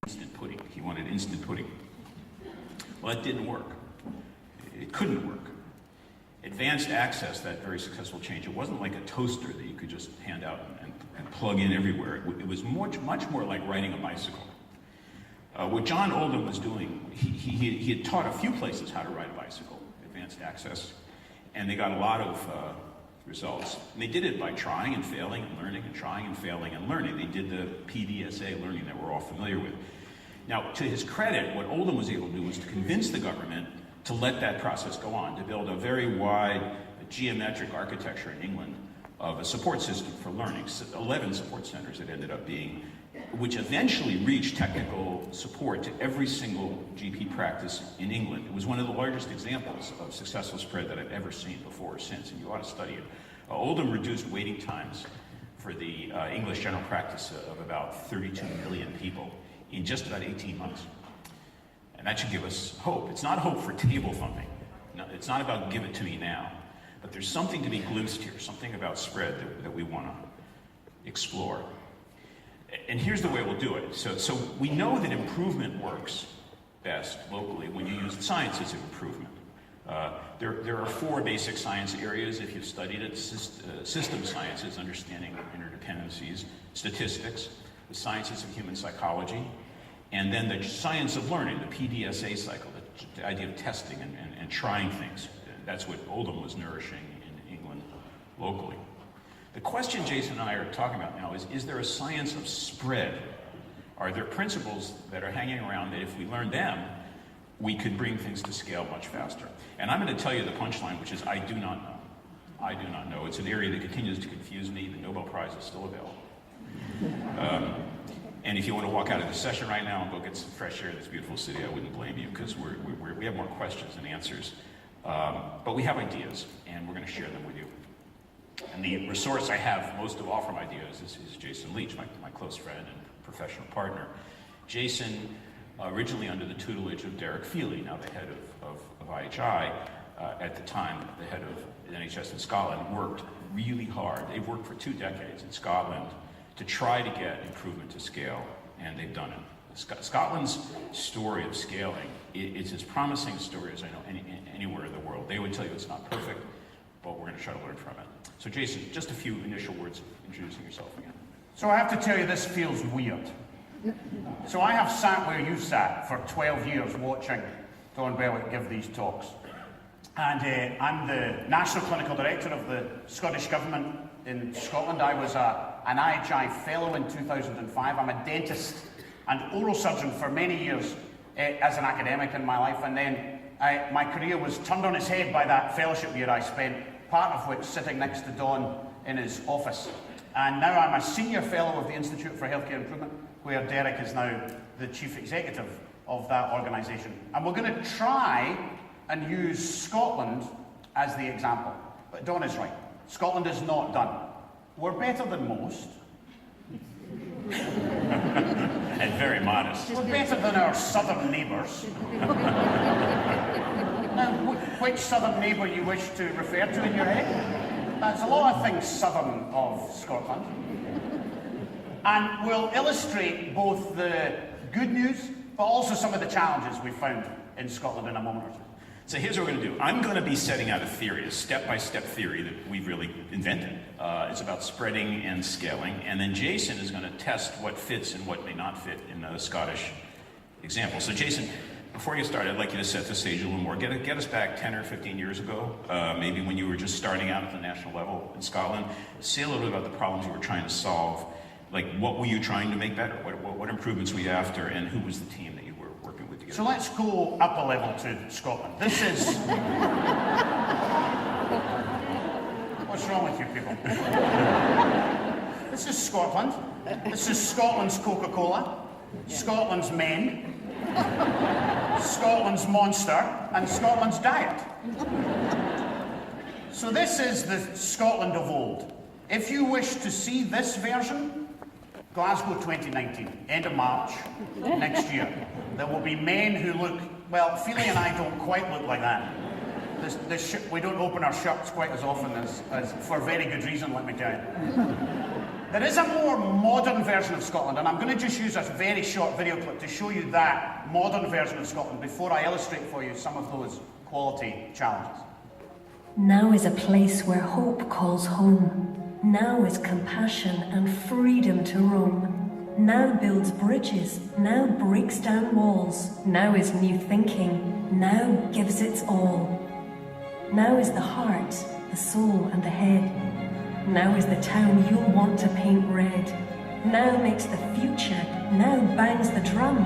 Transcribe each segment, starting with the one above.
instant pudding. He wanted instant pudding. Well, that didn't work. It couldn't work. Advanced access, that very successful change, it wasn't like a toaster that you could just hand out and plug in everywhere. It was much more like riding a bicycle. What John Oldham was doing, he had taught a few places how to ride a bicycle, advanced access, and they got a lot of results. And they did it by trying and failing and learning and trying and failing and learning. They did the PDSA learning that we're all familiar with. Now, to his credit, what Oldham was able to do was to convince the government to let that process go on, to build a very wide geometric architecture in England of a support system for learning, 11 support centers it ended up being, which eventually reached technical support to every single GP practice in England. It was one of the largest examples of successful spread that I've ever seen before or since, and you ought to study it. Oldham reduced waiting times for the English general practice of about 32 million people in just about 18 months. And that should give us hope. It's not hope for table thumping. No, it's not about give it to me now. But there's something to be glimpsed here, something about spread that we want to explore. And here's the way we'll do it. So we know that improvement works best locally when you use the sciences of improvement. There are 4 basic science areas if you've studied it: system sciences, understanding interdependencies; statistics; the sciences of human psychology; and then the science of learning, the PDSA cycle, the idea of testing and trying things. That's what Oldham was nourishing in England locally. The question Jason and I are talking about now is there a science of spread? Are there principles that are hanging around that if we learn them, we could bring things to scale much faster? And I'm going to tell you the punchline, which is I do not know. I do not know. It's an area that continues to confuse me. The Nobel Prize is still available. And if you want to walk out of the session right now and go get some fresh air in this beautiful city, I wouldn't blame you, because we have more questions than answers. But we have ideas, and we're going to share them with you. And the resource I have most of all from ideas is Jason Leitch, my close friend and professional partner. Jason, originally under the tutelage of Derek Feely, now the head of IHI, at the time the head of the NHS in Scotland, worked really hard. They've worked for 2 decades in Scotland to try to get improvement to scale, and they've done it. Scotland's story of scaling is as promising a story as I know anywhere in the world. They would tell you it's not perfect, but we're going to try to learn from it. So Jason, just a few initial words introducing yourself again. So I have to tell you, this feels weird. So I have sat where you sat for 12 years watching Don Berwick give these talks. And I'm the National Clinical Director of the Scottish Government in Scotland. I was an IHI Fellow in 2005. I'm a dentist and oral surgeon for many years as an academic in my life. And then my career was turned on its head by that fellowship year I spent, part of which sitting next to Don in his office. And now I'm a senior fellow of the Institute for Healthcare Improvement, where Derek is now the chief executive of that organisation. And we're going to try and use Scotland as the example. But Don is right. Scotland is not done. We're better than most. And very modest. We're better than our southern neighbours. Now, which southern neighbour you wish to refer to in your head? That's a lot of things southern of Scotland. And we'll illustrate both the good news, but also some of the challenges we found in Scotland in a moment or two. So here's what we're going to do. I'm going to be setting out a theory, a step-by-step theory that we've really invented. It's about spreading and scaling. And then Jason is going to test what fits and what may not fit in the Scottish example. So Jason, before you start, I'd like you to set the stage a little more. Get us back 10 or 15 years ago, maybe when you were just starting out at the national level in Scotland. Say a little bit about the problems you were trying to solve. Like, what were you trying to make better? What improvements were you after, and who was the team that you were working with together? So let's go up a level to Scotland. This is... What's wrong with you people? This is Scotland. This is Scotland's Coca-Cola, Scotland's men, Scotland's Monster, and Scotland's Diet. So this is the Scotland of old. If you wish to see this version, Glasgow 2019, end of March next year. There will be men who look, well, Feely and I don't quite look like that. We don't open our shirts quite as often as for very good reason, let me tell you. There is a more modern version of Scotland, and I'm going to just use a very short video clip to show you that modern version of Scotland before I illustrate for you some of those quality challenges. Now is a place where hope calls home. Now is compassion and freedom to roam. Now builds bridges, now breaks down walls. Now is new thinking, now gives its all. Now is the heart, the soul and the head. Now is the town you'll want to paint red. Now makes the future, now bangs the drum.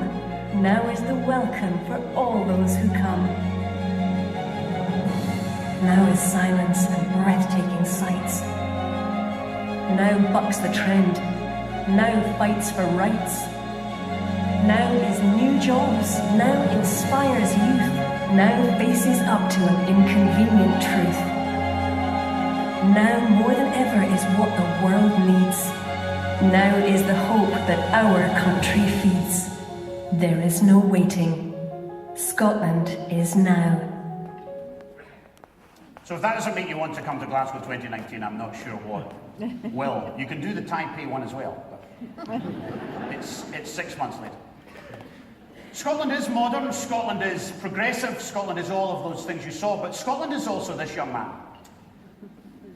Now is the welcome for all those who come. Now is silence and breathtaking sights. Now bucks the trend, now fights for rights. Now is new jobs, now inspires youth. Now faces up to an inconvenient truth. Now more than ever is what the world needs. Now is the hope that our country feeds. There is no waiting. Scotland is now. So if that doesn't make you want to come to Glasgow 2019, I'm not sure what will. You can do the Taipei one as well, but it's 6 months later. Scotland is modern, Scotland is progressive, Scotland is all of those things you saw, but Scotland is also this young man.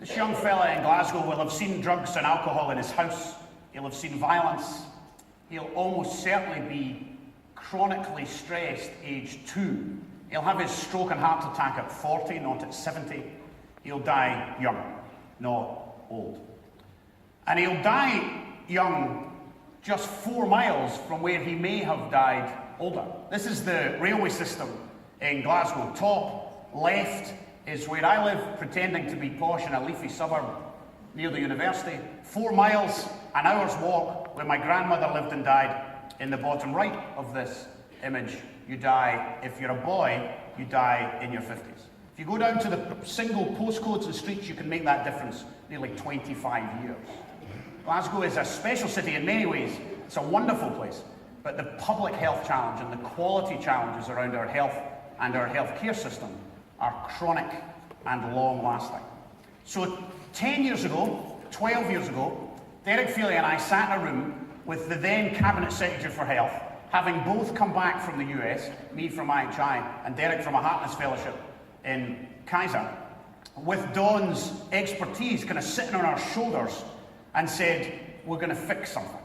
This young fella in Glasgow will have seen drugs and alcohol in his house. He'll have seen violence. He'll almost certainly be chronically stressed age 2. He'll have his stroke and heart attack at 40, not at 70. He'll die young, not old. And he'll die young just 4 miles from where he may have died older. This is the railway system in Glasgow. Top left is where I live, pretending to be posh in a leafy suburb near the university. 4 miles, an hour's walk, where my grandmother lived and died. In the bottom right of this image, you die, if you're a boy, you die in your 50s. If you go down to the single postcodes and streets, you can make that difference nearly 25 years. Glasgow is a special city in many ways. It's a wonderful place. But the public health challenge and the quality challenges around our health and our healthcare system are chronic and long-lasting. So 10 years ago, 12 years ago, Derek Feely and I sat in a room with the then Cabinet Secretary for Health, having both come back from the US, me from IHI and Derek from a Harkness Fellowship in Kaiser, with Don's expertise kind of sitting on our shoulders, and said, we're going to fix something.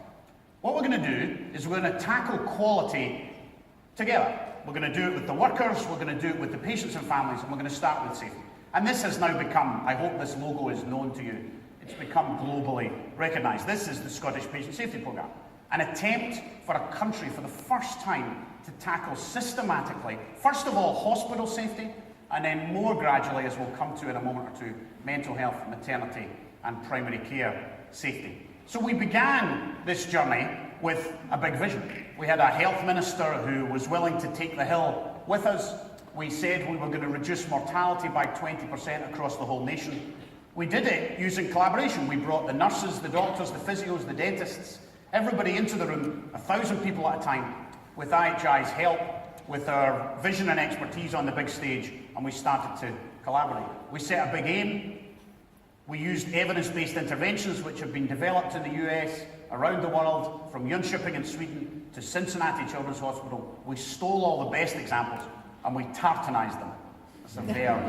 What we're going to do is we're going to tackle quality together. We're going to do it with the workers, we're going to do it with the patients and families, and we're going to start with safety. And this has now become, I hope this logo is known to you, it's become globally recognised. This is the Scottish Patient Safety Programme, an attempt for a country for the first time to tackle systematically, first of all, hospital safety, and then more gradually, as we'll come to in a moment or two, mental health, maternity, and primary care safety. So we began this journey with a big vision. We had a health minister who was willing to take the hill with us. We said we were going to reduce mortality by 20% across the whole nation. We did it using collaboration. We brought the nurses, the doctors, the physios, the dentists, everybody into the room, 1,000 people at a time, with IHI's help, with our vision and expertise on the big stage, and we started to collaborate. We set a big aim. We used evidence-based interventions which have been developed in the US, around the world, from Jönköping in Sweden to Cincinnati Children's Hospital. We stole all the best examples and we tartanized them. That's a verb.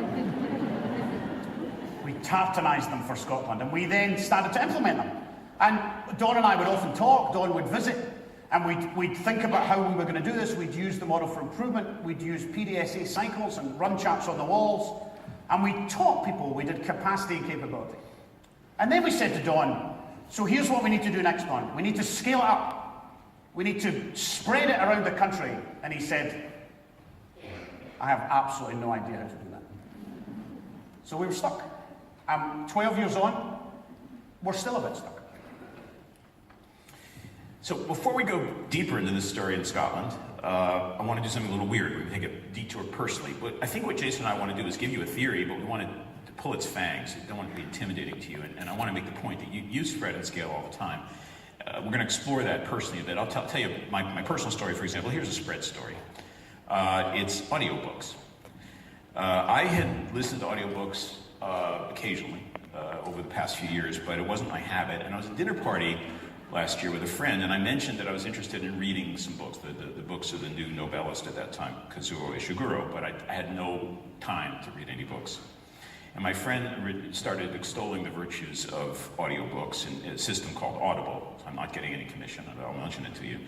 We tartanized them for Scotland, and we then started to implement them. And Don and I would often talk, Don would visit, and we'd think about how we were going to do this. We'd use the model for improvement, we'd use PDSA cycles and run charts on the walls, and we taught people, we did capacity and capability. And then we said to Don, so here's what we need to do next, Don. We need to scale it up. We need to spread it around the country. And he said, I have absolutely no idea how to do that. So we were stuck. 12 years on, we're still a bit stuck. So before we go deeper into this story in Scotland, I want to do something a little weird. We take a detour personally, but I think what Jason and I want to do is give you a theory, but we want to pull its fangs. We don't want it to be intimidating to you, and I want to make the point that you spread and scale all the time. We're going to explore that personally a bit. I'll tell you my personal story, for example. Here's a spread story. It's audiobooks. I had listened to audiobooks occasionally, over the past few years, but it wasn't my habit. And I was at a dinner party last year with a friend, and I mentioned that I was interested in reading some books, the books of the new Nobelist at that time, Kazuo Ishiguro, but I had no time to read any books. And my friend started extolling the virtues of audiobooks and a system called Audible. I'm not getting any commission, I'll mention it to you.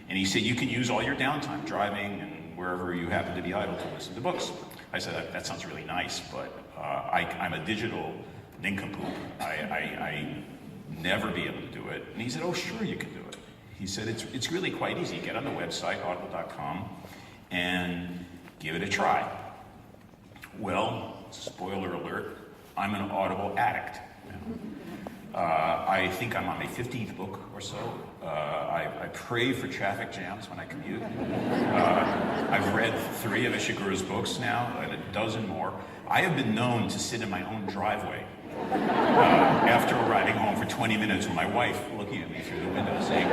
And he said, you can use all your downtime, driving and wherever you happen to be idle, to listen to books. I said, that sounds really nice, but I'm a digital nincompoop. I never be able to do it. And he said, oh, sure you can do it. He said, it's really quite easy. Get on the website, audible.com, and give it a try. Well, spoiler alert, I'm an Audible addict. I think I'm on my 15th book or so. I pray for traffic jams when I commute. I've read 3 of Ishiguro's books now, and a dozen more. I have been known to sit in my own driveway after arriving home for 20 minutes with my wife looking at me through the window saying,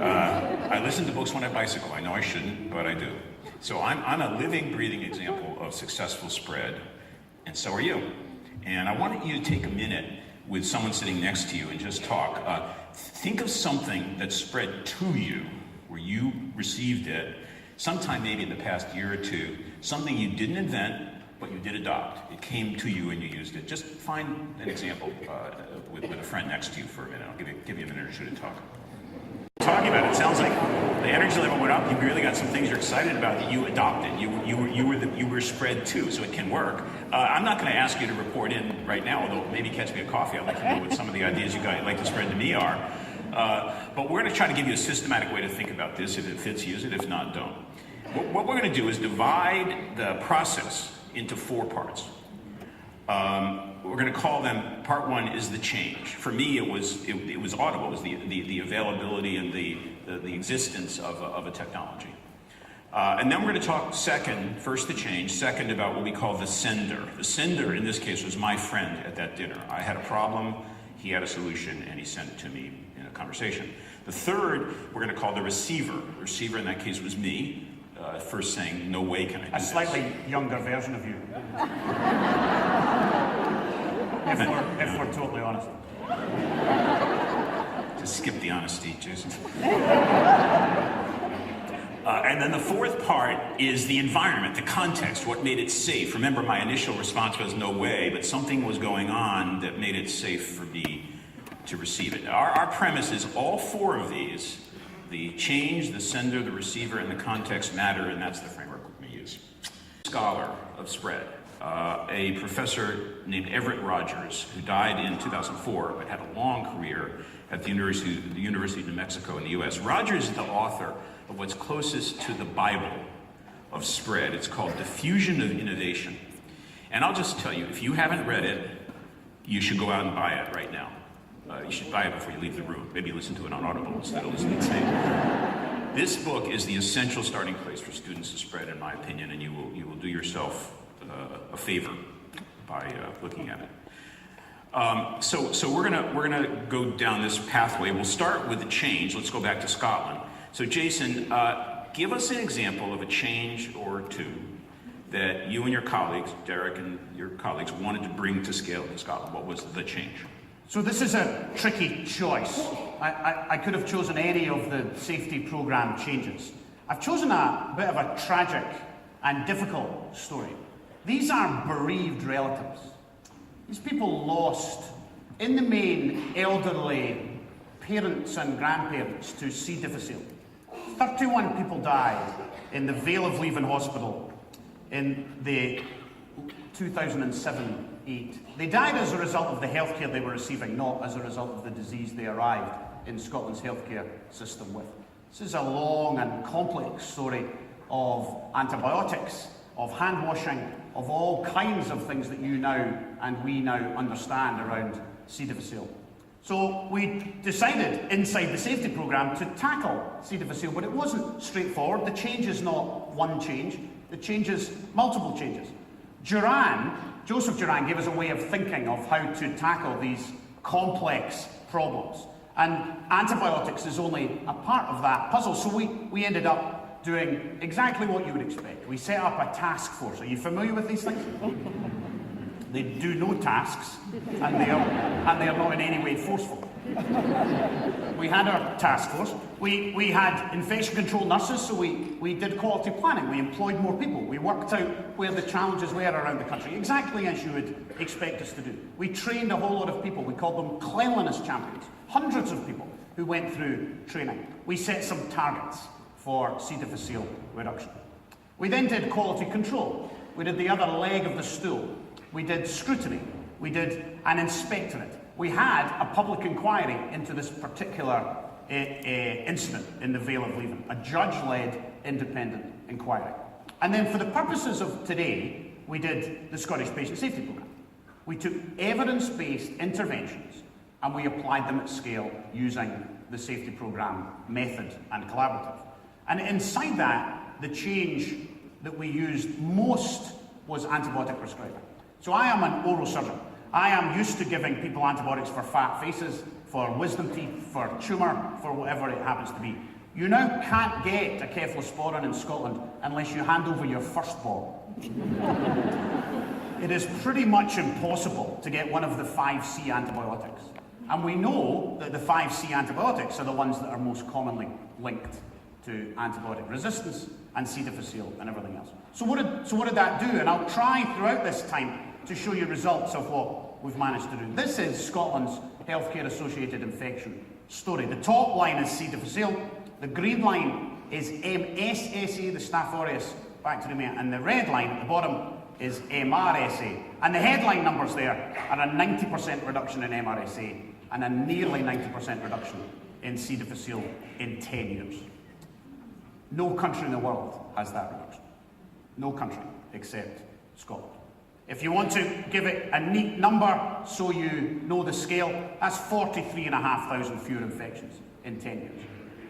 I listen to books when I bicycle. I know I shouldn't, but I do. So I'm a living, breathing example of successful spread, and so are you. And I want you to take a minute with someone sitting next to you and just talk. Think of something that spread to you, where you received it, sometime maybe in the past year or two, something you didn't invent, but you did adopt. It came to you and you used it. Just find an example with a friend next to you for a minute. I'll give you a minute or two to talk. Talking about it sounds like the energy level went up. You really got some things you're excited about that you adopted. You were spread to, so it can work. I'm not going to ask you to report in right now, although maybe catch me a coffee. I'd like to know what some of the ideas you guys like to spread to me are. But we're going to try to give you a systematic way to think about this. If it fits, use it. If not, don't. What we're going to do is divide the process into 4 parts. We're going to call them, part 1 is the change. For me, it was Audible. It was the availability and the existence of a technology. And then we're going to talk first the change, second about what we call the sender. The sender, in this case, was my friend at that dinner. I had a problem, he had a solution, and he sent it to me in a conversation. The third, we're going to call the receiver. The receiver in that case was me, first saying, no way can I do this. A slightly younger version of you. if we're totally honest. Just skip the honesty, Jason. And then the 4th part is the environment, the context, what made it safe. Remember, my initial response was no way, but something was going on that made it safe for me to receive it. Our premise is all 4 of these, the change, the sender, the receiver, and the context matter, and that's the framework we're going to use. Scholar of spread, a professor named Everett Rogers, who died in 2004, but had a long career at the University of New Mexico in the US. Rogers is the author of what's closest to the Bible of spread. It's called Diffusion of Innovation. And I'll just tell you, if you haven't read it, you should go out and buy it right now. You should buy it before you leave the room. Maybe listen to it on Audible instead of listening to it. This book is the essential starting place for students to spread, in my opinion, and you will do yourself a favor by looking at it. So we're gonna go down this pathway. We'll start with the change. Let's go back to Scotland. So Jason, give us an example of a change or two that you and your colleagues, Derek and your colleagues, wanted to bring to scale in Scotland. What was the change? So this is a tricky choice. I could have chosen any of the safety program changes. I've chosen a bit of a tragic and difficult story. These are bereaved relatives. These people lost, in the main, elderly parents and grandparents to C. difficile. 31 people died in the Vale of Leven Hospital in the 2007-8. They died as a result of the healthcare they were receiving, not as a result of the disease they arrived in Scotland's healthcare system with. This is a long and complex story of antibiotics, of hand washing, of all kinds of things that you now and we now understand around C. difficile. So we decided inside the safety programme to tackle C. difficile, but it wasn't straightforward. The change is not one change. The change is multiple changes. Joseph Duran gave us a way of thinking of how to tackle these complex problems. And antibiotics is only a part of that puzzle. So we ended up doing exactly what you would expect. We set up a task force. Are you familiar with these things? They do no tasks, and they are not in any way forceful. We had our task force. We had infection control nurses, so we did quality planning. We employed more people. We worked out where the challenges were around the country, exactly as you would expect us to do. We trained a whole lot of people. We called them cleanliness champions. Hundreds of people who went through training. We set some targets for C. difficile reduction. We then did quality control. We did the other leg of the stool. We did scrutiny. We did an inspectorate. We had a public inquiry into this particular incident in the Vale of Leven, a judge-led independent inquiry. And then for the purposes of today, we did the Scottish Patient Safety Programme. We took evidence-based interventions and we applied them at scale using the safety programme method and collaborative. And inside that, the change that we used most was antibiotic prescribing. So I am an oral surgeon. I am used to giving people antibiotics for fat faces, for wisdom teeth, for tumour, for whatever it happens to be. You now can't get a cephalosporin in Scotland unless you hand over your firstborn. It is pretty much impossible to get one of the 5C antibiotics. And we know that the 5C antibiotics are the ones that are most commonly linked to antibiotic resistance and C. difficile and everything else. So what did that do? And I'll try throughout this time to show you results of what we've managed to do. This is Scotland's healthcare associated infection story. The top line is C. difficile, the green line is MSSA, the Staph aureus bacteremia, and the red line at the bottom is MRSA. And the headline numbers there are a 90% reduction in MRSA and a nearly 90% reduction in C. difficile in 10 years. No country in the world has that reduction. No country except Scotland. If you want to give it a neat number so you know the scale, that's 43,500 fewer infections in 10 years.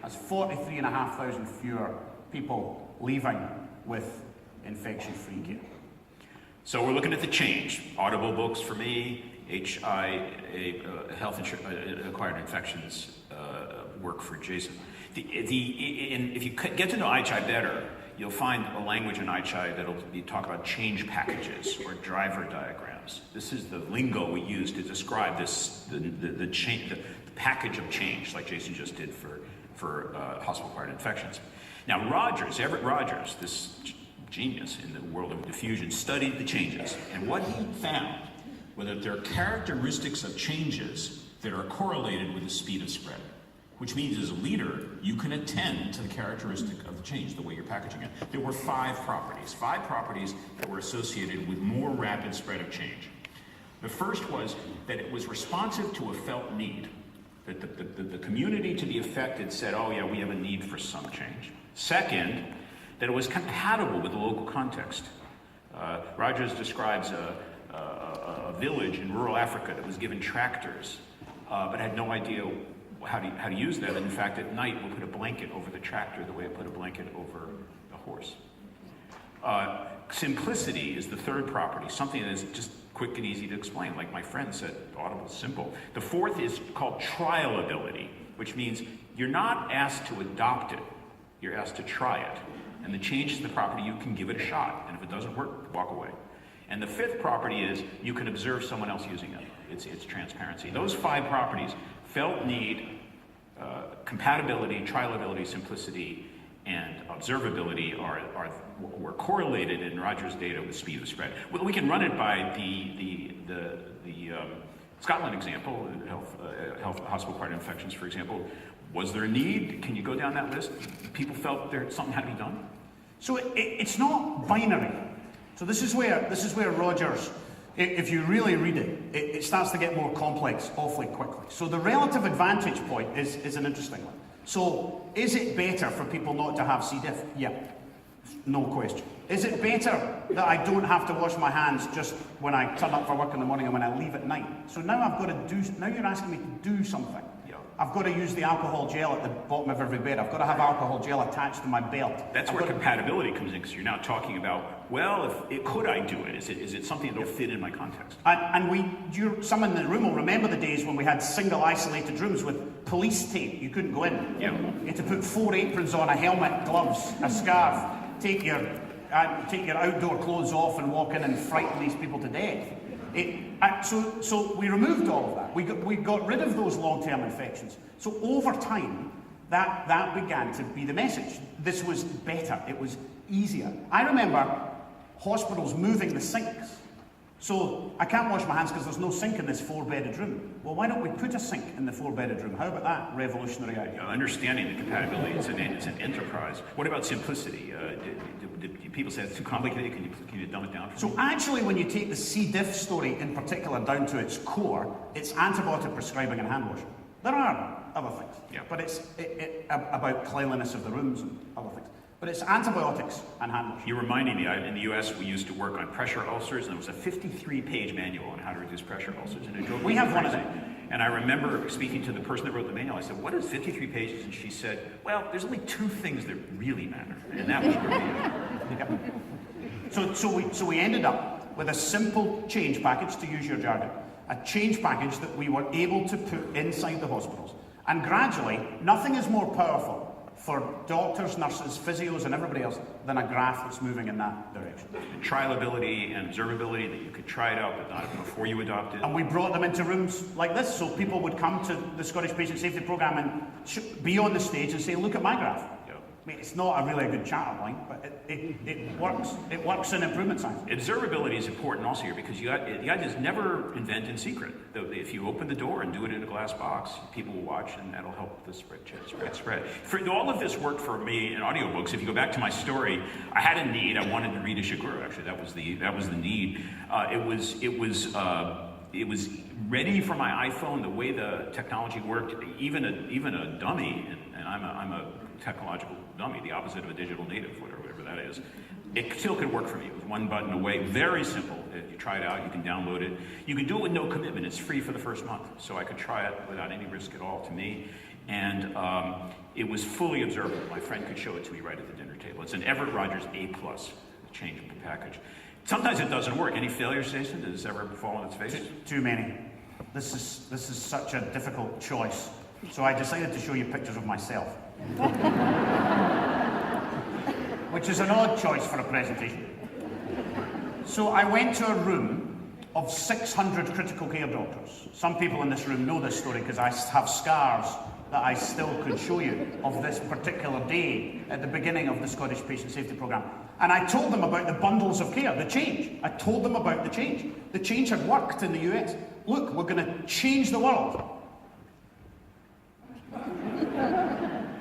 That's 43,500 fewer people leaving with infection-free care. So we're looking at the change. Audible books for me, health-acquired infections work for Jason. If you get to know ICHI better, you'll find a language in ICHI that'll talk about change packages or driver diagrams. This is the lingo we use to describe this, the package of change, like Jason just did for hospital-acquired infections. Now Everett Rogers, this genius in the world of diffusion, studied the changes, and what he found was that there are characteristics of changes that are correlated with the speed of spread. Which means as a leader, you can attend to the characteristic of the change, the way you're packaging it. There were five properties that were associated with more rapid spread of change. The first was that it was responsive to a felt need, that the community to be affected said, oh yeah, we have a need for some change. Second, that it was compatible with the local context. Rogers describes a village in rural Africa that was given tractors, but had no idea how to use that, and in fact at night we'll put a blanket over the tractor the way it put a blanket over a horse. Simplicity is the third property, something that is just quick and easy to explain, like my friend said, Audible, simple. The fourth is called trialability, which means you're not asked to adopt it, you're asked to try it. And the change to the property, you can give it a shot, and if it doesn't work, walk away. And the fifth property is you can observe someone else using it. It's transparency. Those five properties, felt need, compatibility, trialability, simplicity, and observability were correlated in Rogers' data with speed of spread. Well, we can run it by the Scotland example, hospital-acquired infections, for example. Was there a need? Can you go down that list? People felt something had to be done. So it's not binary. So this is where Rogers, if you really read it, it starts to get more complex awfully quickly. So the relative advantage point is an interesting one. So is it better for people not to have C. diff? Yeah, no question. Is it better that I don't have to wash my hands just when I turn up for work in the morning and when I leave at night? So now now you're asking me to do something. I've got to use the alcohol gel at the bottom of every bed. I've got to have alcohol gel attached to my belt. That's where compatibility comes in, because you're now talking about, well, could I do it? Is it something that will fit in my context? And some in the room will remember the days when we had single isolated rooms with police tape. You couldn't go in. Yeah. You had to put 4 aprons on, a helmet, gloves, a scarf, take your outdoor clothes off and walk in and frighten these people to death. So we removed all of that. We got rid of those long-term infections. So over time, that began to be the message. This was better. It was easier. I remember hospitals moving the sinks. So I can't wash my hands because there's no sink in this 4-bedded room. Well, why don't we put a sink in the 4-bedded room? How about that revolutionary idea? Understanding the compatibility, it's an enterprise. What about simplicity? Did people say it's too complicated? Can you dumb it down? So actually, when you take the C. diff story in particular down to its core, it's antibiotic prescribing and hand washing. There are other things, but it's about cleanliness of the rooms and other things. But it's antibiotics and hand washing. You're reminding me, in the US, we used to work on pressure ulcers, and there was a 53-page manual on how to reduce pressure ulcers. And we have one of them. And I remember speaking to the person that wrote the manual. I said, what is 53 pages? And she said, well, there's only 2 things that really matter. And that was really So we ended up with a simple change package, to use your jargon. A change package that we were able to put inside the hospitals. And gradually, nothing is more powerful for doctors, nurses, physios, and everybody else than a graph that's moving in that direction. Trialability and observability, that you could try it out, but not before you adopt it. And we brought them into rooms like this, so people would come to the Scottish Patient Safety Programme and be on the stage and say, look at my graph. I mean, it's not a really good chat line, but it works. It works in improvement science. Observability is important also here because the idea is never invent in secret. If you open the door and do it in a glass box, people will watch, and that'll help the spread. All of this worked for me in audiobooks. If you go back to my story, I had a need. I wanted to read Ishiguro. Actually, that was the need. It was ready for my iPhone. The way the technology worked, even a dummy, and I'm a technological dummy, the opposite of a digital native, whatever that is. It still could work for me. It was one button away, very simple. If you try it out, you can download it. You can do it with no commitment. It's free for the first month, so I could try it without any risk at all to me. And it was fully observable. My friend could show it to me right at the dinner table. It's an Everett Rogers A+, changeable package. Sometimes it doesn't work. Any failures, Jason? Does this ever fall on its face? Too many. This is such a difficult choice. So I decided to show you pictures of myself. Which is an odd choice for a presentation. So I went to a room of 600 critical care doctors. Some people in this room know this story because I have scars that I still could show you of this particular day at the beginning of the Scottish Patient Safety Programme. And I told them about the bundles of care, the change. I told them about the change. The change had worked in the US. Look, we're going to change the world.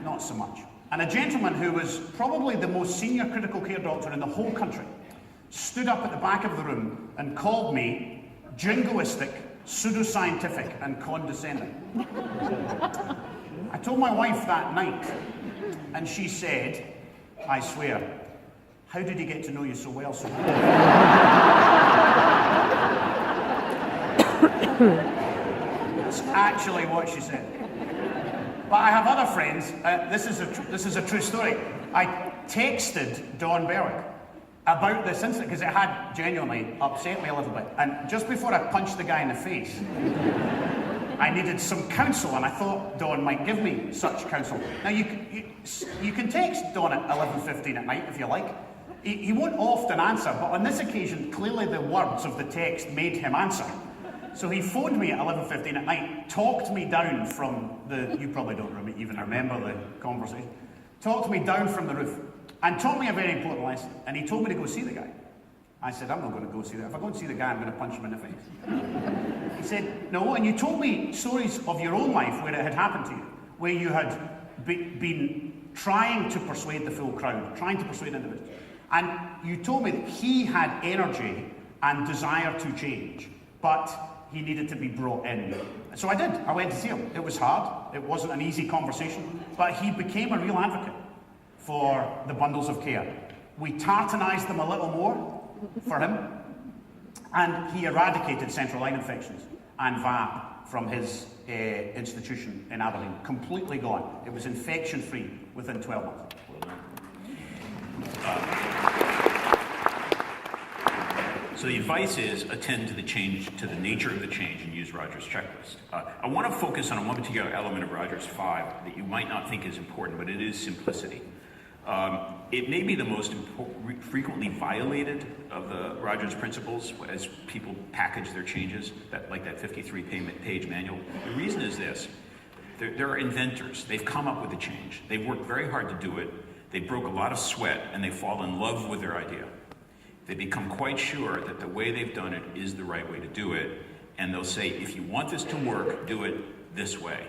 Not so much. And a gentleman who was probably the most senior critical care doctor in the whole country stood up at the back of the room and called me jingoistic, pseudoscientific, and condescending. I told my wife that night, and she said, I swear, how did he get to know you so well so well? That's actually what she said. But I have other friends. This is a true story. I texted Don Berwick about this incident because it had genuinely upset me a little bit. And just before I punched the guy in the face, I needed some counsel, and I thought Don might give me such counsel. Now you can text Don at 11:15 at night if you like. He won't often answer, but on this occasion, clearly the words of the text made him answer. So he phoned me at 11:15 at night, talked me down from you probably don't even remember the conversation, talked me down from the roof, and taught me a very important lesson. And he told me to go see the guy. I said, I'm not going to go see that. If I go and see the guy, I'm going to punch him in the face. He said, no, and you told me stories of your own life where it had happened to you, where you had been trying to persuade the full crowd, trying to persuade individuals. And you told me that he had energy and desire to change, but he needed to be brought in. So I did. I went to see him. It was hard. It wasn't an easy conversation, but he became a real advocate for the bundles of care. We tartanized them a little more for him, and he eradicated central line infections and VAP from his institution in Aberdeen. Completely gone. It was infection-free within 12 months. So the advice is attend to the change, to the nature of the change, and use Rogers' checklist. I want to focus on one particular element of Rogers 5 that you might not think is important, but it is simplicity. It may be the most frequently violated of the Rogers principles as people package their changes, like that 53-page manual. The reason is this. There are inventors. They've come up with a change. They've worked very hard to do it. They broke a lot of sweat, and they fall in love with their idea. They become quite sure that the way they've done it is the right way to do it, and they'll say, if you want this to work, do it this way.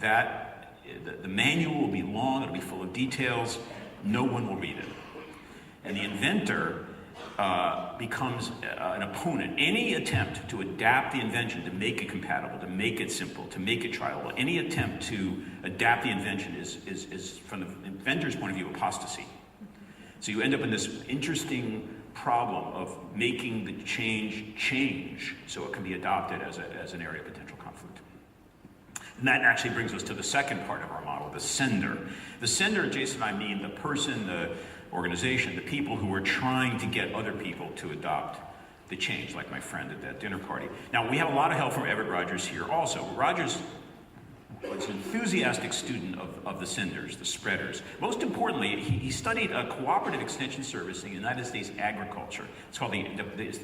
The manual will be long, it'll be full of details, no one will read it. And the inventor becomes an opponent. Any attempt to adapt the invention, to make it compatible, to make it simple, to make it triable, any attempt to adapt the invention is from the inventor's point of view, apostasy. So you end up in this interesting problem of making the change so it can be adopted as an area of potential conflict. And that actually brings us to the second part of our model, the sender. The sender, Jason and I mean the person, the organization, the people who are trying to get other people to adopt the change, like my friend at that dinner party. Now, we have a lot of help from Everett Rogers here also. Rogers was an enthusiastic student of the senders, the spreaders. Most importantly, he studied a cooperative extension service in the United States Agriculture. It's called the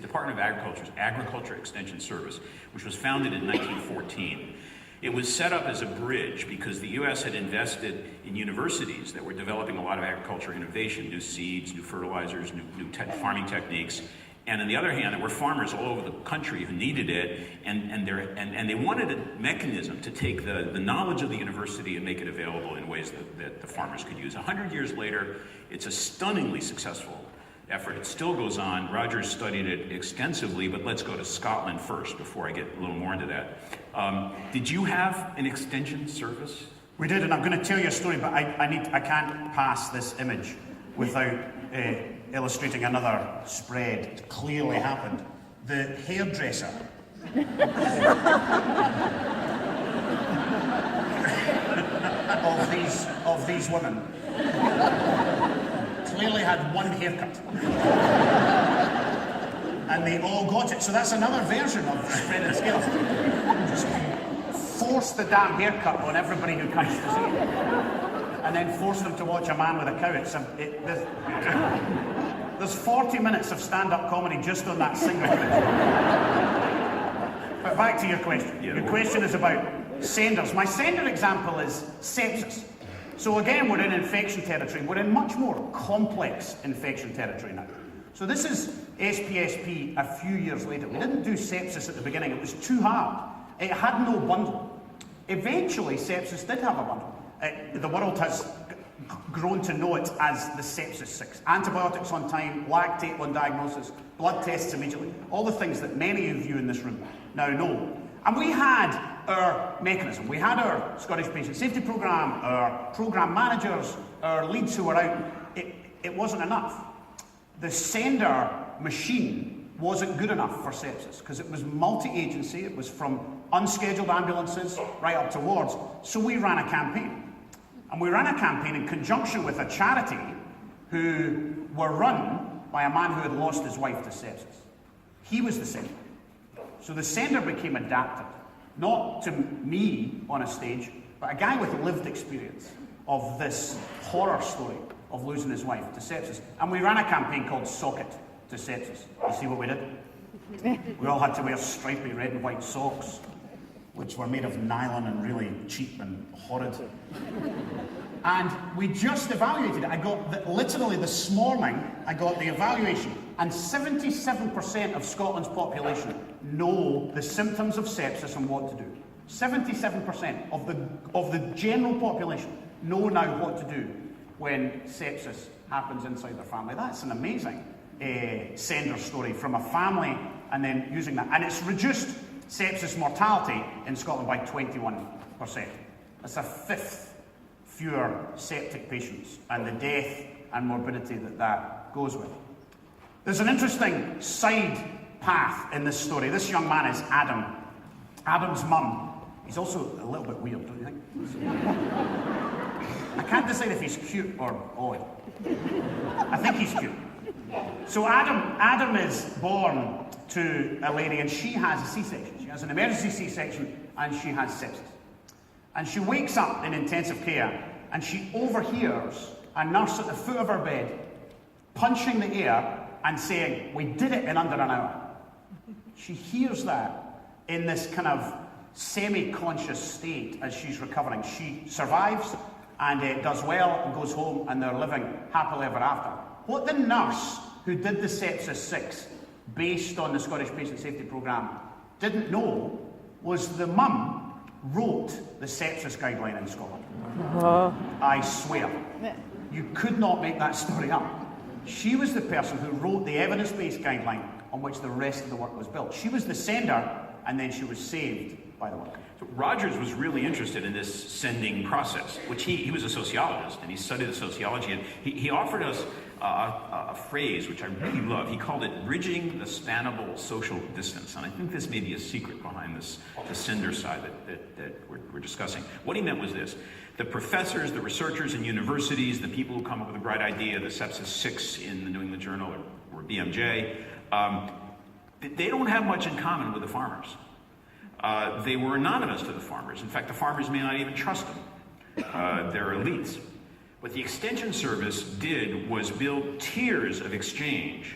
Department of Agriculture's Agriculture Extension Service, which was founded in 1914. It was set up as a bridge because the U.S. had invested in universities that were developing a lot of agriculture innovation, new seeds, new fertilizers, new farming techniques. And on the other hand, there were farmers all over the country who needed it, and they wanted a mechanism to take the knowledge of the university and make it available in ways that the farmers could use. 100 years later, it's a stunningly successful effort. It still goes on. Rogers studied it extensively, but let's go to Scotland first before I get a little more into that. Did you have an extension service? We did, and I'm going to tell you a story, but I can't pass this image without illustrating another spread. It clearly happened. The hairdresser of these women clearly had one haircut. And they all got it. So that's another version of the spread and scale. Just force the damn haircut on everybody who comes to see it. And then force them to watch a man with a cow. There's 40 minutes of stand-up comedy just on that single image. But back to your question. Your question is about senders. My sender example is sepsis. So again, we're in infection territory. We're in much more complex infection territory now. So this is SPSP a few years later. We didn't do sepsis at the beginning. It was too hard. It had no bundle. Eventually, sepsis did have a bundle. The world has grown to know it as the sepsis 6. Antibiotics on time, lactate on diagnosis, blood tests immediately. All the things that many of you in this room now know. And we had our mechanism. We had our Scottish Patient Safety Programme, our programme managers, our leads who were out. It wasn't enough. The sender machine wasn't good enough for sepsis because it was multi-agency. It was from unscheduled ambulances right up to wards. So we ran a campaign. And we ran a campaign in conjunction with a charity who were run by a man who had lost his wife to sepsis. He was the sender. So the sender became adapted, not to me on a stage, but a guy with lived experience of this horror story of losing his wife to sepsis. And we ran a campaign called Sock It to Sepsis. You see what we did? We all had to wear stripy red and white socks, which were made of nylon and really cheap and horrid. And we just evaluated it. I got, literally this morning, I got the evaluation, and 77% of Scotland's population know the symptoms of sepsis and what to do. 77% of the general population know now what to do when sepsis happens inside their family. That's an amazing sender story from a family, and then using that. And it's reduced sepsis mortality in Scotland by 21%. That's a fifth fewer septic patients, and the death and morbidity that goes with. There's an interesting side path in this story. This young man is Adam. Adam's mum. He's also a little bit weird, don't you think? I can't decide if he's cute or odd. I think he's cute. So Adam is born to a lady, and she has a C-section. She has an emergency C-section, and she has sepsis. And she wakes up in intensive care, and she overhears a nurse at the foot of her bed, punching the air and saying, "We did it in under an hour." She hears that in this kind of semi-conscious state as she's recovering. She survives and does well and goes home, and they're living happily ever after. What the nurse who did the Sepsis 6, based on the Scottish Patient Safety Programme, didn't know was the mum wrote the sepsis guideline in Scotland. I swear. You could not make that story up. She was the person who wrote the evidence-based guideline on which the rest of the work was built. She was the sender, and then she was saved by the work. So Rogers was really interested in this sending process, which he was a sociologist, and he studied the sociology, and he offered us a phrase which I really love. He called it bridging the spannable social distance, and I think this may be a secret behind the sender side that we're discussing. What he meant was this: the professors, the researchers in universities, the people who come up with a bright idea, the Sepsis 6 in the New England Journal or BMJ, they don't have much in common with the farmers. They were anonymous to the farmers. In fact, the farmers may not even trust them. They're elites. What the Extension Service did was build tiers of exchange,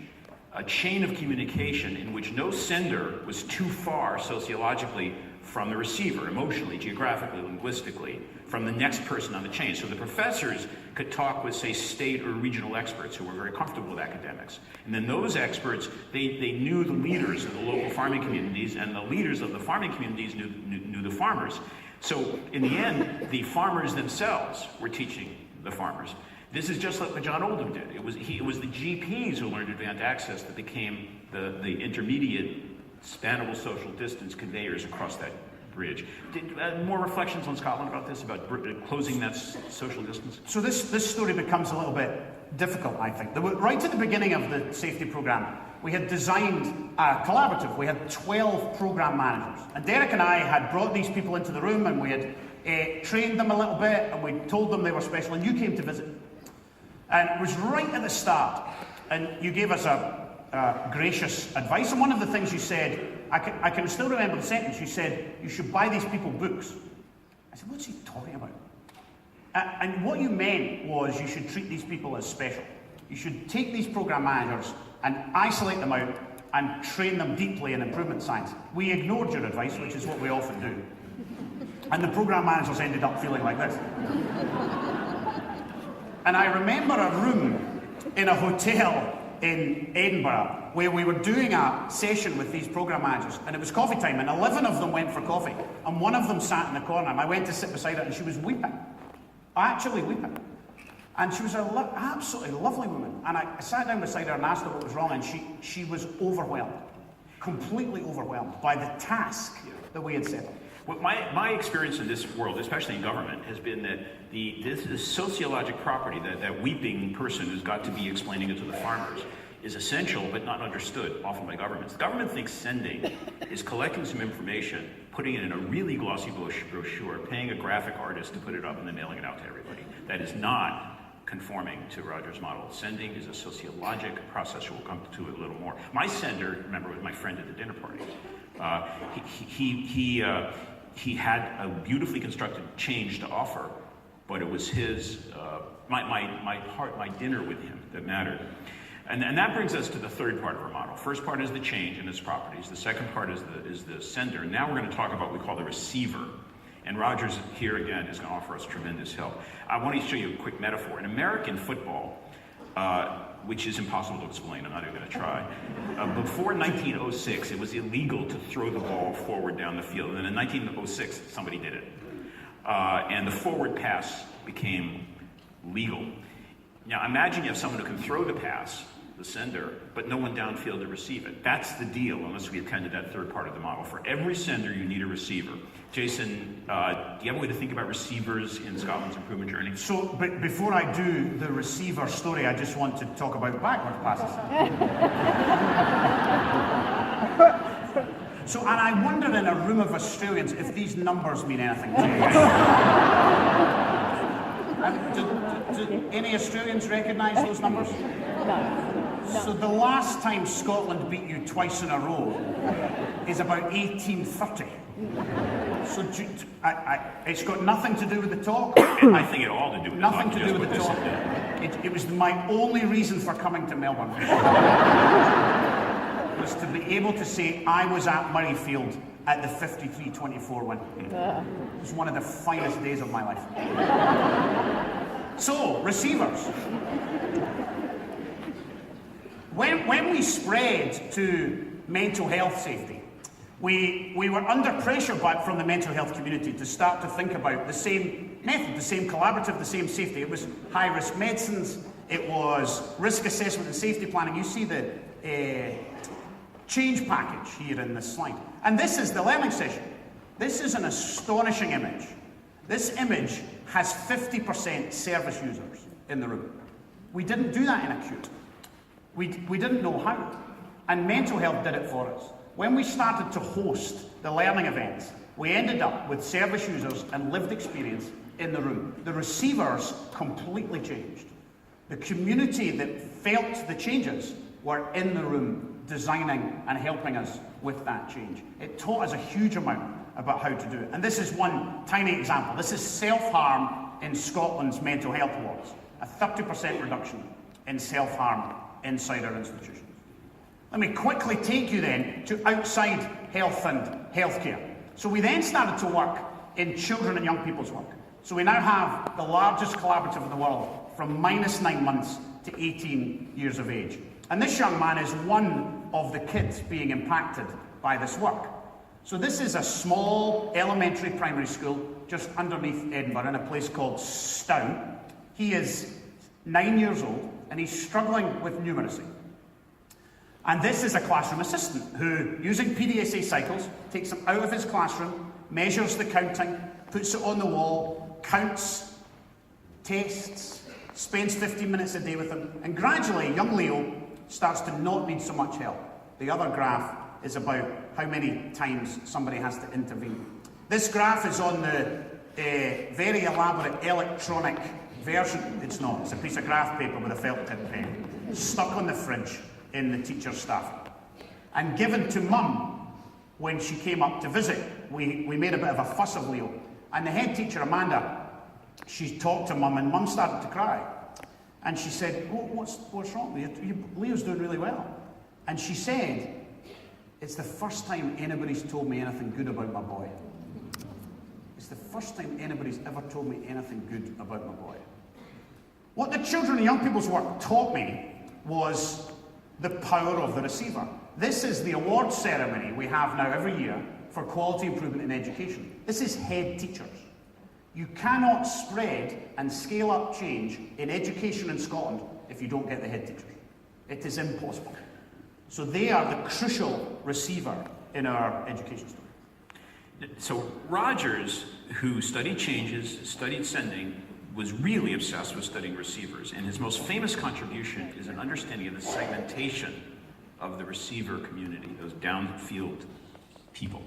a chain of communication in which no sender was too far sociologically from the receiver, emotionally, geographically, linguistically, from the next person on the chain. So the professors could talk with, say, state or regional experts who were very comfortable with academics. And then those experts, they knew the leaders of the local farming communities, and the leaders of the farming communities knew the farmers. So in the end, the farmers themselves were teaching the farmers. This is just like what John Oldham did. It was the GPs who learned advanced access that became the intermediate spannable social distance conveyors across that bridge. More reflections on Scotland about this, about closing that social distance? So this story becomes a little bit difficult, I think. Right at the beginning of the safety programme, we had designed a collaborative. We had 12 programme managers. And Derek and I had brought these people into the room, and we had trained them a little bit, and we told them they were special, and you came to visit. And it was right at the start, and you gave us gracious advice. And one of the things you said, I can still remember the sentence, you said, "You should buy these people books." I said, "What's he talking about?" And what you meant was you should treat these people as special. You should take these programme managers and isolate them out and train them deeply in improvement science. We ignored your advice, which is what we often do. And the programme managers ended up feeling like this. And I remember a room in a hotel in Edinburgh where we were doing a session with these programme managers, and it was coffee time, and 11 of them went for coffee, and one of them sat in the corner, and I went to sit beside her, and she was weeping. Actually weeping. And she was an absolutely lovely woman. And I sat down beside her and asked her what was wrong, and she was overwhelmed. Completely overwhelmed by the task that we had set up. Well, my experience in this world, especially in government, has been that this sociologic property, that weeping person who's got to be explaining it to the farmers, is essential but not understood often by governments. The government thinks sending is collecting some information, putting it in a really glossy brochure, paying a graphic artist to put it up, and then mailing it out to everybody. That is not conforming to Rogers' model. Sending is a sociologic process. We'll come to it a little more. My sender, remember, was my friend at the dinner party. He had a beautifully constructed change to offer, but it was his, my dinner with him that mattered. And that brings us to the third part of our model. First part is the change and its properties. The second part is the sender. Now we're going to talk about what we call the receiver. And Rogers, here again, is going to offer us tremendous help. I want to show you a quick metaphor. In American football, which is impossible to explain, I'm not even going to try. Before 1906, it was illegal to throw the ball forward down the field. And then in 1906, somebody did it. And the forward pass became legal. Now imagine you have someone who can throw the pass, the sender, but no one downfield to receive it. That's the deal, unless we attended that third part of the model. For every sender, you need a receiver. Jason, do you have a way to think about receivers in Scotland's improvement journey? So, but before I do the receiver story, I just want to talk about backward passes. So, and I wonder in a room of Australians if these numbers mean anything to you. Do any Australians recognise those numbers? No. So the last time Scotland beat you twice in a row is about 1830. So it's got nothing to do with the talk. I think it all to do with Nothing the to do with the talk. It was my only reason for coming to Melbourne. Was to be able to say I was at Murrayfield at the 53-24 win. It was one of the finest days of my life. So, receivers. When we spread to mental health safety, we were under pressure from the mental health community to start to think about the same method, the same collaborative, the same safety. It was high-risk medicines, it was risk assessment and safety planning. You see the change package here in this slide. And this is the learning session. This is an astonishing image. This image has 50% service users in the room. We didn't do that in acute. We didn't know how. And mental health did it for us. When we started to host the learning events, we ended up with service users and lived experience in the room. The receivers completely changed. The community that felt the changes were in the room designing and helping us with that change. It taught us a huge amount about how to do it. And this is one tiny example. This is self-harm in Scotland's mental health wards. A 30% reduction in self-harm inside our institutions. Let me quickly take you then to outside health and healthcare. So we then started to work in children and young people's work. So we now have the largest collaborative in the world from -9 months to 18 years of age. And this young man is one of the kids being impacted by this work. So this is a small elementary primary school just underneath Edinburgh in a place called Stow. He is 9 years old and he's struggling with numeracy. And this is a classroom assistant who, using PDSA cycles, takes him out of his classroom, measures the counting, puts it on the wall, counts, tests, spends 15 minutes a day with him, and gradually young Leo starts to not need so much help. The other graph is about how many times somebody has to intervene. This graph is on the very elaborate electronic version. It's not. It's a piece of graph paper with a felt tip pen stuck on the fridge in the teacher's staff room. And given to Mum when she came up to visit. We made a bit of a fuss of Leo. And the head teacher, Amanda, she talked to Mum and Mum started to cry. And she said, what's wrong with you? Leo's doing really well. And she said, it's the first time anybody's told me anything good about my boy. It's the first time anybody's ever told me anything good about my boy. What the children and young people's work taught me was the power of the receiver. This is the award ceremony we have now every year for quality improvement in education. This is head teachers. You cannot spread and scale up change in education in Scotland if you don't get the head teachers. It is impossible. So they are the crucial receiver in our education story. So Rogers, who studied changes, studied sending, was really obsessed with studying receivers. And his most famous contribution is an understanding of the segmentation of the receiver community, those downfield people.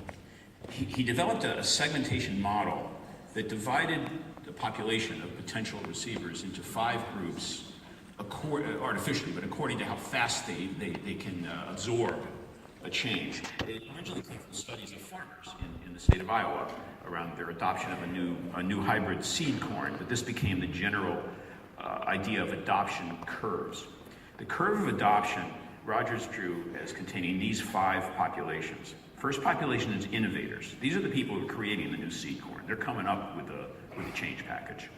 He developed a segmentation model that divided the population of potential receivers into 5 groups, artificially, but according to how fast they can absorb a change. It originally came from studies of farmers in the state of Iowa around their adoption of a new hybrid seed corn, but this became the general idea of adoption curves. The curve of adoption, Rogers drew as containing these 5 populations. First population is innovators. These are the people who are creating the new seed corn. They're coming up with a change package.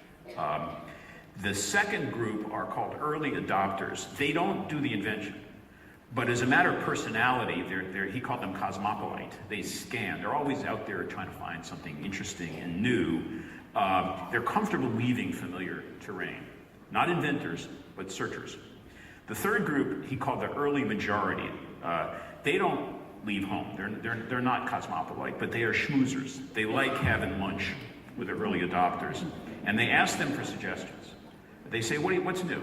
The second group are called early adopters. They don't do the invention, but as a matter of personality, he called them cosmopolite. They scan. They're always out there trying to find something interesting and new. They're comfortable leaving familiar terrain. Not inventors, but searchers. The third group he called the early majority. They don't leave home. They're not cosmopolite, but they are schmoozers. They like having lunch with the early adopters, and they ask them for suggestions. They say, what's new?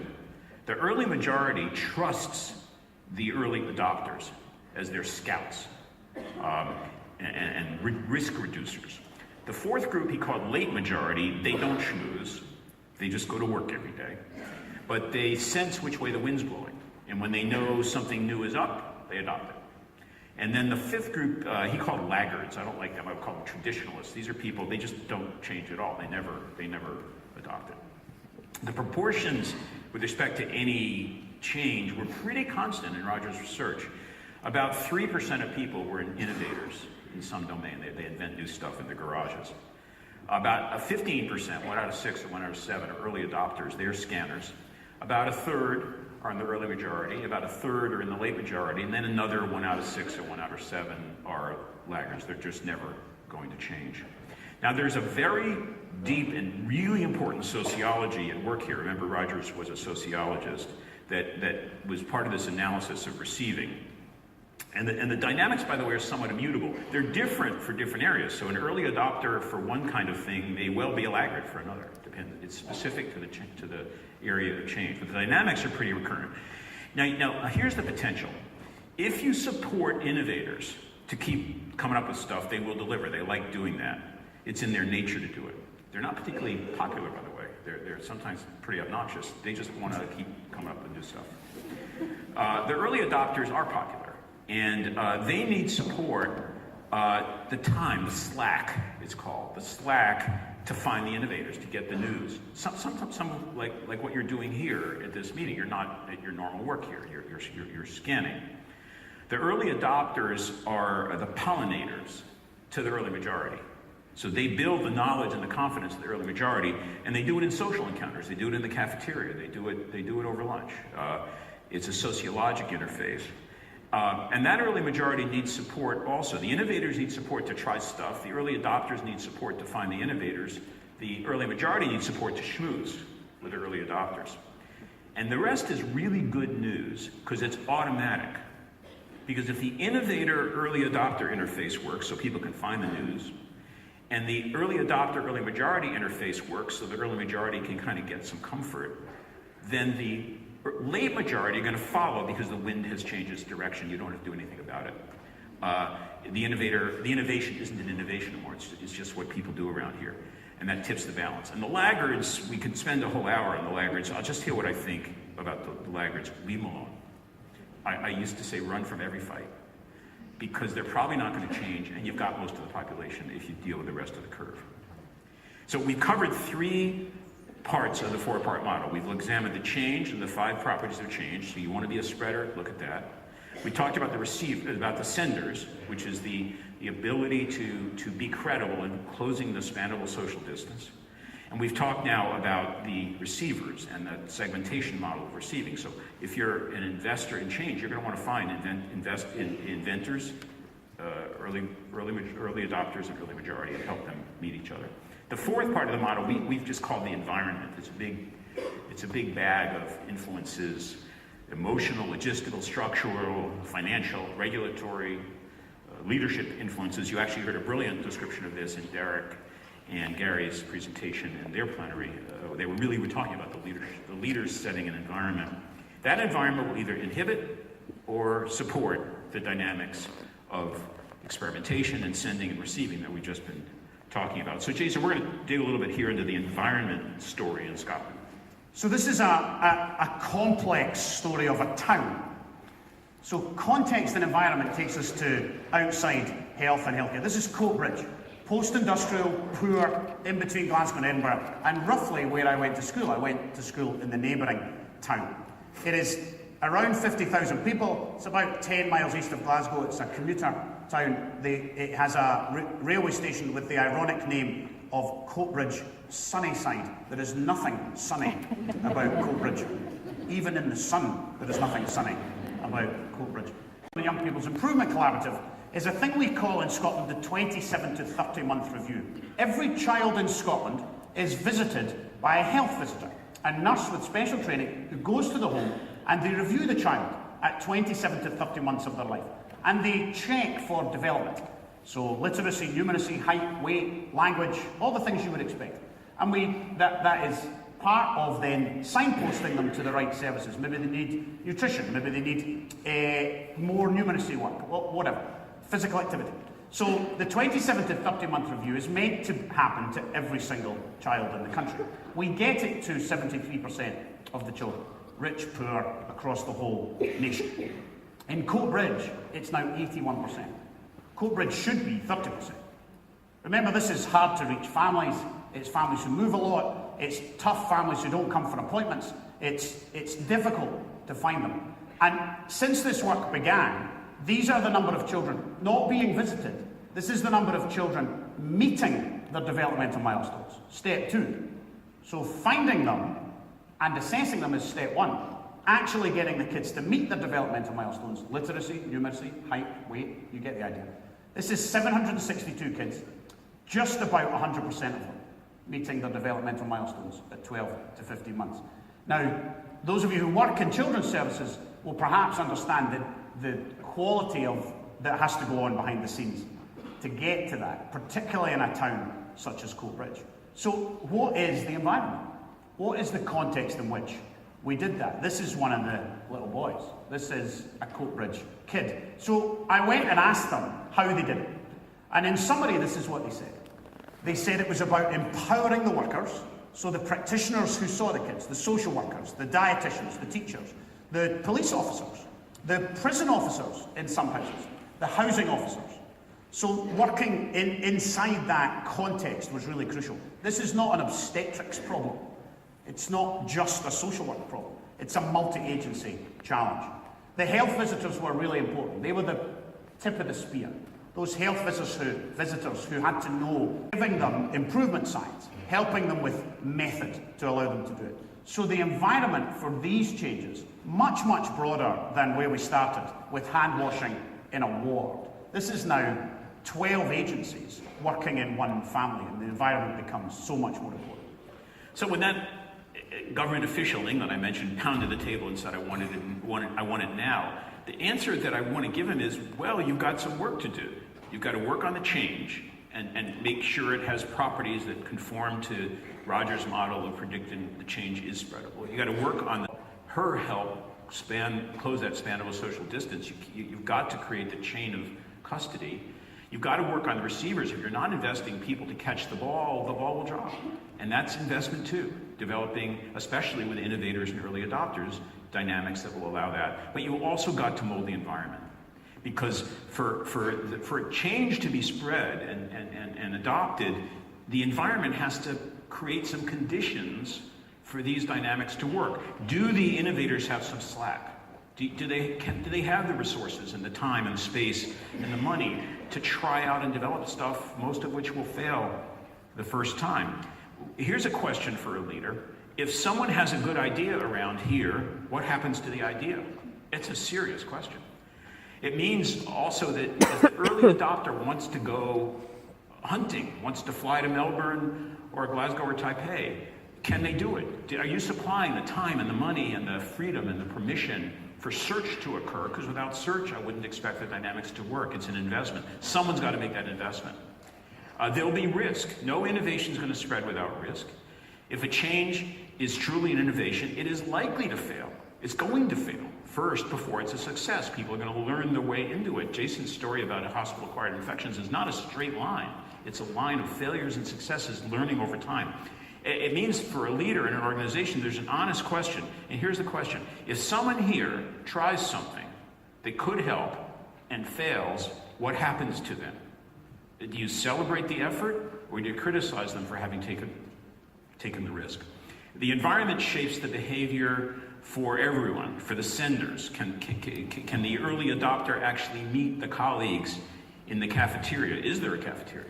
The early majority trusts the early adopters as their scouts and risk reducers. The fourth group he called late majority. They don't schmooze. They just go to work every day. But they sense which way the wind's blowing. And when they know something new is up, they adopt it. And then the fifth group, he called laggards. I don't like them. I would call them traditionalists. These are people, they just don't change at all. They never adopt it. The proportions with respect to any change were pretty constant in Rogers' research. About 3% of people were innovators in some domain. They invent new stuff in their garages. About 15%, 1 out of 6 or 1 out of 7, are early adopters. They're scanners. About a third are in the early majority. About a third are in the late majority. And then another 1 out of 6 or 1 out of 7 are laggards. They're just never going to change. Now, there's a very deep and really important sociology at work here. Remember, Rogers was a sociologist that was part of this analysis of receiving. And the dynamics, by the way, are somewhat immutable. They're different for different areas. So an early adopter for one kind of thing may well be a laggard for another. It's specific to the area of change. But the dynamics are pretty recurrent. Now, here's the potential. If you support innovators to keep coming up with stuff, they will deliver. They like doing that. It's in their nature to do it. They're not particularly popular, by the way. They're sometimes pretty obnoxious. They just want to keep coming up with new stuff. The early adopters are popular. And they need support, the time, the slack, it's called, the slack to find the innovators, to get the news. Some like what you're doing here at this meeting. You're not at your normal work here. You're scanning. The early adopters are the pollinators to the early majority. So they build the knowledge and the confidence of the early majority, and they do it in social encounters. They do it in the cafeteria. They do it over lunch. It's a sociologic interface. And that early majority needs support also. The innovators need support to try stuff. The early adopters need support to find the innovators. The early majority needs support to schmooze with the early adopters. And the rest is really good news because it's automatic. Because if the innovator-early adopter interface works so people can find the news, and the early adopter, early majority interface works so the early majority can kind of get some comfort, then the late majority are going to follow because the wind has changed its direction. You don't have to do anything about it. The innovation isn't an innovation anymore. It's just what people do around here. And that tips the balance. And the laggards, we could spend a whole hour on the laggards. I'll just hear what I think about the laggards. Leave them alone. I used to say run from every fight because they're probably not going to change, and you've got most of the population if you deal with the rest of the curve. So we've covered 3 parts of the 4-part model. We've examined the change and the 5 properties of change. So you want to be a spreader, look at that. We talked about the senders, which is the ability to be credible in closing the spannable social distance. And we've talked now about the receivers and the segmentation model of receiving. So if you're an investor in change, you're going to want to find invest in inventors, early adopters, and early majority, and help them meet each other. The 4th part of the model we've just called the environment. It's a big bag of influences: emotional, logistical, structural, financial, regulatory, leadership influences. You actually heard a brilliant description of this in Derek and Gary's presentation in their plenary. They were talking about the leaders setting an environment. That environment will either inhibit or support the dynamics of experimentation and sending and receiving that we've just been talking about. So Jason, we're going to dig a little bit here into the environment story in Scotland. So this is a complex story of a town. So context and environment takes us to outside health and healthcare. This is Coatbridge. Post-industrial, poor, in between Glasgow and Edinburgh, and roughly where I went to school. I went to school in the neighbouring town. It is around 50,000 people. It's about 10 miles east of Glasgow. It's a commuter town. It has a railway station with the ironic name of Coatbridge Sunnyside. There is nothing sunny about Coatbridge. Even in the sun, there is nothing sunny about Coatbridge. The Young People's Improvement Collaborative is a thing we call in Scotland the 27 to 30 month review. Every child in Scotland is visited by a health visitor, a nurse with special training who goes to the home and they review the child at 27 to 30 months of their life. And they check for development. So literacy, numeracy, height, weight, language, all the things you would expect. And that is part of then signposting them to the right services. Maybe they need nutrition, maybe they need more numeracy work, whatever. Physical activity. So the 27 to 30 month review is meant to happen to every single child in the country. We get it to 73% of the children. rich, poor, across the whole nation. In Coatbridge, it's now 81%. Coatbridge should be 30%. Remember, this is hard to reach families. It's families who move a lot. It's tough families who don't come for appointments. It's difficult to find them. And since this work began, these are the number of children not being visited. This is the number of children meeting their developmental milestones, step 2. So finding them and assessing them is step 1. Actually getting the kids to meet their developmental milestones, literacy, numeracy, height, weight, you get the idea. This is 762 kids, just about 100% of them meeting their developmental milestones at 12 to 15 months. Now, those of you who work in children's services will perhaps understand the quality of that has to go on behind the scenes to get to that, particularly in a town such as Coatbridge. So what is the environment? What is the context in which we did that? This is one of the little boys. This is a Coatbridge kid. So I went and asked them how they did it. And in summary, this is what they said. They said it was about empowering the workers, so the practitioners who saw the kids, the social workers, the dietitians, the teachers, the police officers, the prison officers in some houses, the housing officers. So working inside that context was really crucial. This is not an obstetrics problem. It's not just a social work problem. It's a multi-agency challenge. The health visitors were really important. They were the tip of the spear. Those health visitors who had to know, giving them improvement science, helping them with method to allow them to do it. So the environment for these changes, much, much broader than where we started with hand washing in a ward. This is now 12 agencies working in one family, and the environment becomes so much more important. So when that government official in England I mentioned pounded the table and said, I want it now, the answer that I want to give him is, well, you've got some work to do. You've got to work on the change and make sure it has properties that conform to Roger's model of predicting the change is spreadable. You've got to work on her help close that span of a social distance. You've got to create the chain of custody. You've got to work on the receivers. If you're not investing people to catch the ball will drop. And that's investment too, developing, especially with innovators and early adopters, dynamics that will allow that. But you also got to mold the environment. Because for change to be spread and adopted, the environment has to create some conditions for these dynamics to work. Do the innovators have some slack? Do they have the resources and the time and the space and the money to try out and develop stuff, most of which will fail the first time? Here's a question for a leader. If someone has a good idea around here, what happens to the idea? It's a serious question. It means also that if the early adopter wants to go hunting, wants to fly to Melbourne or Glasgow or Taipei, can they do it? Are you supplying the time and the money and the freedom and the permission for search to occur? Because without search, I wouldn't expect the dynamics to work. It's an investment. Someone's got to make that investment. There'll be risk. No innovation is going to spread without risk. If a change is truly an innovation, it is likely to fail. It's going to fail first before it's a success. People are going to learn their way into it. Jason's story about hospital-acquired infections is not a straight line. It's a line of failures and successes, learning over time. It means for a leader in an organization, there's an honest question. And here's the question. If someone here tries something that could help and fails, what happens to them? Do you celebrate the effort, or do you criticize them for having taken the risk? The environment shapes the behavior for everyone, for the senders. Can the early adopter actually meet the colleagues in the cafeteria? Is there a cafeteria?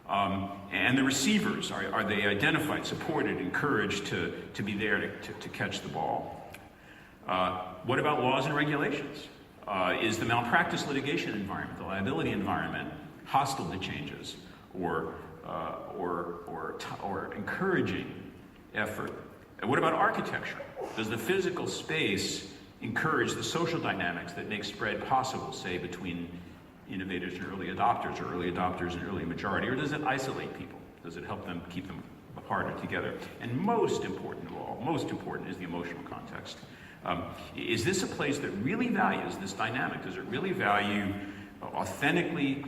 And the receivers, are they identified, supported, encouraged to be there to catch the ball? What about laws and regulations? Is the malpractice litigation environment, the liability environment, hostile to changes or encouraging effort? And what about architecture? Does the physical space encourage the social dynamics that make spread possible, say, between innovators and early adopters and early majority, or does it isolate people? Does it help them keep them apart or together? And most important of all, most important is the emotional context. Is this a place that really values this dynamic? Does it really value authentically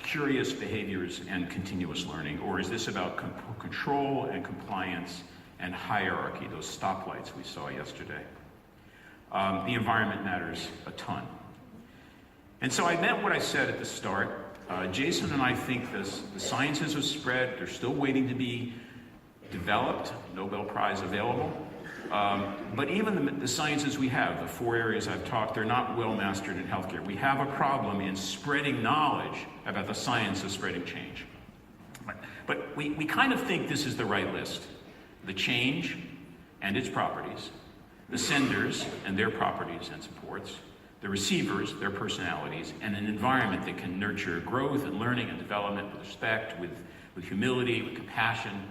curious behaviors and continuous learning? Or is this about control and compliance and hierarchy, those stoplights we saw yesterday. The environment matters a ton. And so I meant what I said at the start. Jason and I think the sciences have spread. They're still waiting to be developed, Nobel Prize available. But even the sciences we have, the 4 areas I've talked, they're not well mastered in healthcare. We have a problem in spreading knowledge about the science of spreading change. But we kind of think this is the right list. The change and its properties, the senders and their properties and supports, the receivers, their personalities, and an environment that can nurture growth and learning and development with respect, with humility, with compassion,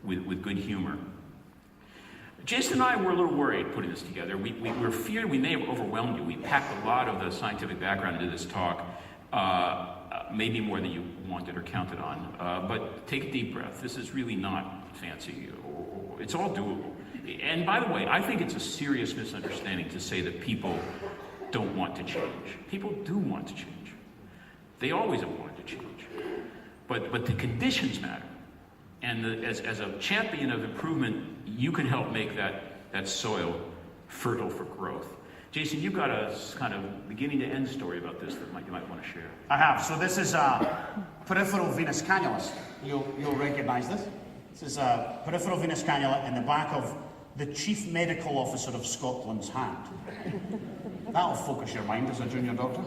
with good humor. Jason and I were a little worried putting this together. We were feared we may have overwhelmed you. We packed a lot of the scientific background into this talk, maybe more than you wanted or counted on. But take a deep breath. This is really not fancy. It's all doable. And by the way, I think it's a serious misunderstanding to say that people don't want to change. People do want to change. They always have wanted to change. But the conditions matter. And as a champion of improvement, you can help make that soil fertile for growth. Jason, you've got a kind of beginning to end story about this that you might want to share. I have. So this is peripheral venous cannulus. You'll recognize this. This is a peripheral venous cannula in the back of the Chief Medical Officer of Scotland's hand. That'll focus your mind as a junior doctor.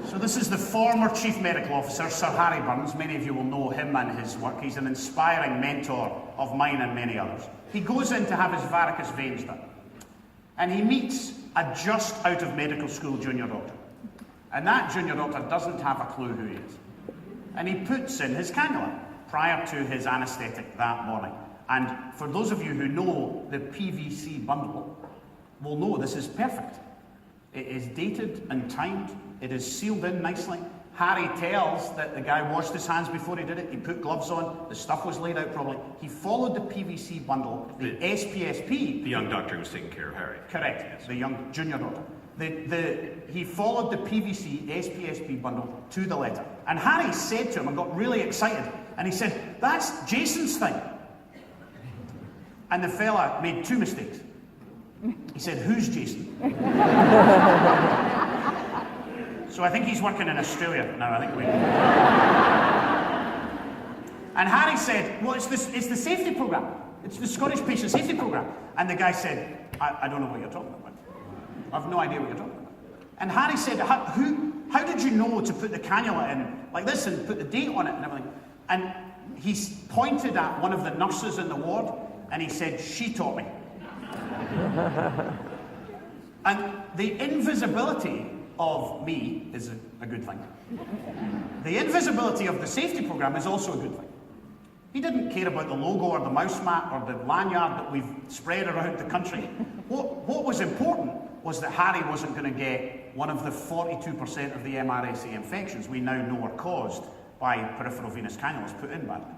So this is the former Chief Medical Officer, Sir Harry Burns. Many of you will know him and his work. He's an inspiring mentor of mine and many others. He goes in to have his varicose veins done. And he meets a just out of medical school junior doctor. And that junior doctor doesn't have a clue who he is. And he puts in his cannula prior to his anaesthetic that morning. And for those of you who know the PVC bundle, will know this is perfect. It is dated and timed. It is sealed in nicely. Harry tells that the guy washed his hands before he did it. He put gloves on. The stuff was laid out properly. He followed the PVC bundle, the SPSP. The young doctor who was taking care of Harry. Correct. Yes. The young junior doctor. He followed the PVC SPSP bundle to the letter. And Harry said to him and got really excited. And he said, "That's Jason's thing." And the fella made 2 mistakes. He said, "Who's Jason?" So I think he's working in Australia now. And Harry said, "Well, it's the safety programme. It's the Scottish Patient Safety Programme." And the guy said, I don't know what you're talking about. I have no idea what you're talking about. And Harry said, how did you know to put the cannula in like this and put the date on it and everything? And he pointed at one of the nurses in the ward and he said, "She taught me." And the invisibility of me is a good thing. The invisibility of the safety programme is also a good thing. He didn't care about the logo or the mouse mat or the lanyard that we've spread around the country. What was important was that Harry wasn't going to get one of the 42% of the MRSA infections we now know are caused by peripheral venous cannulas put in badly.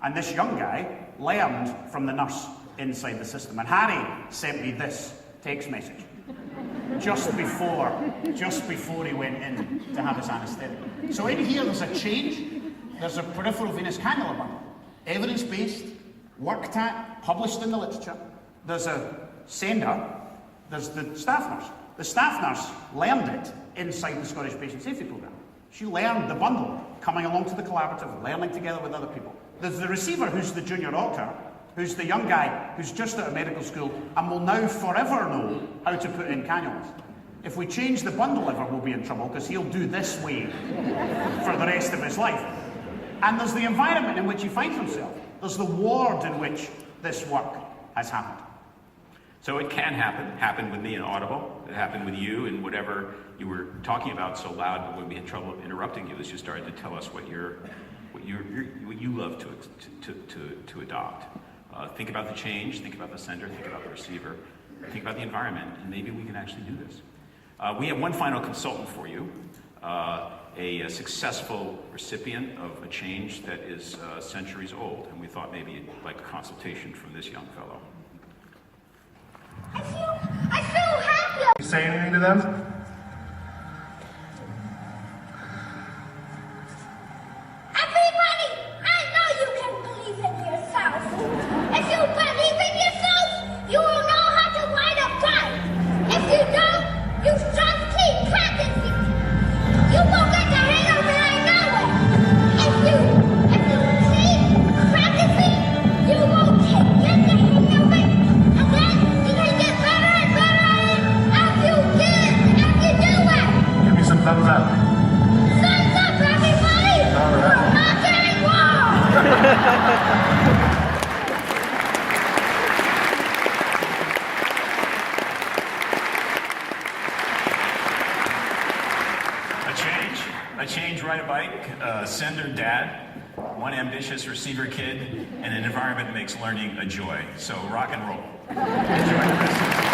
And this young guy learned from the nurse inside the system. And Harry sent me this text message just before he went in to have his anaesthetic. So in here there's a change. There's a peripheral venous cannula bundle. Evidence-based, worked at, published in the literature. There's a sender. There's the staff nurse. The staff nurse learned it inside the Scottish Patient Safety Programme. She learned the bundle, coming along to the collaborative, learning together with other people. There's the receiver, who's the junior doctor, who's the young guy who's just out of medical school and will now forever know how to put in cannulas. If we change the bundle ever, we'll be in trouble because he'll do this way for the rest of his life. And there's the environment in which he finds himself. There's the ward in which this work has happened. So it can happen. It happened with me in Audible. It happened with you and whatever you were talking about so loud that we'd be in trouble interrupting you as you started to tell us what you love to adopt. Think about the change, think about the sender, think about the receiver, think about the environment, and maybe we can actually do this. We have one final consultant for you, a successful recipient of a change that is centuries old, and we thought maybe you'd like a consultation from this young fellow. I feel happy. You say anything to them? Everybody, I know you can believe in yourself. ride a bike, a sender dad, one ambitious receiver kid, and an environment that makes learning a joy. So rock and roll. Enjoy the rest of it.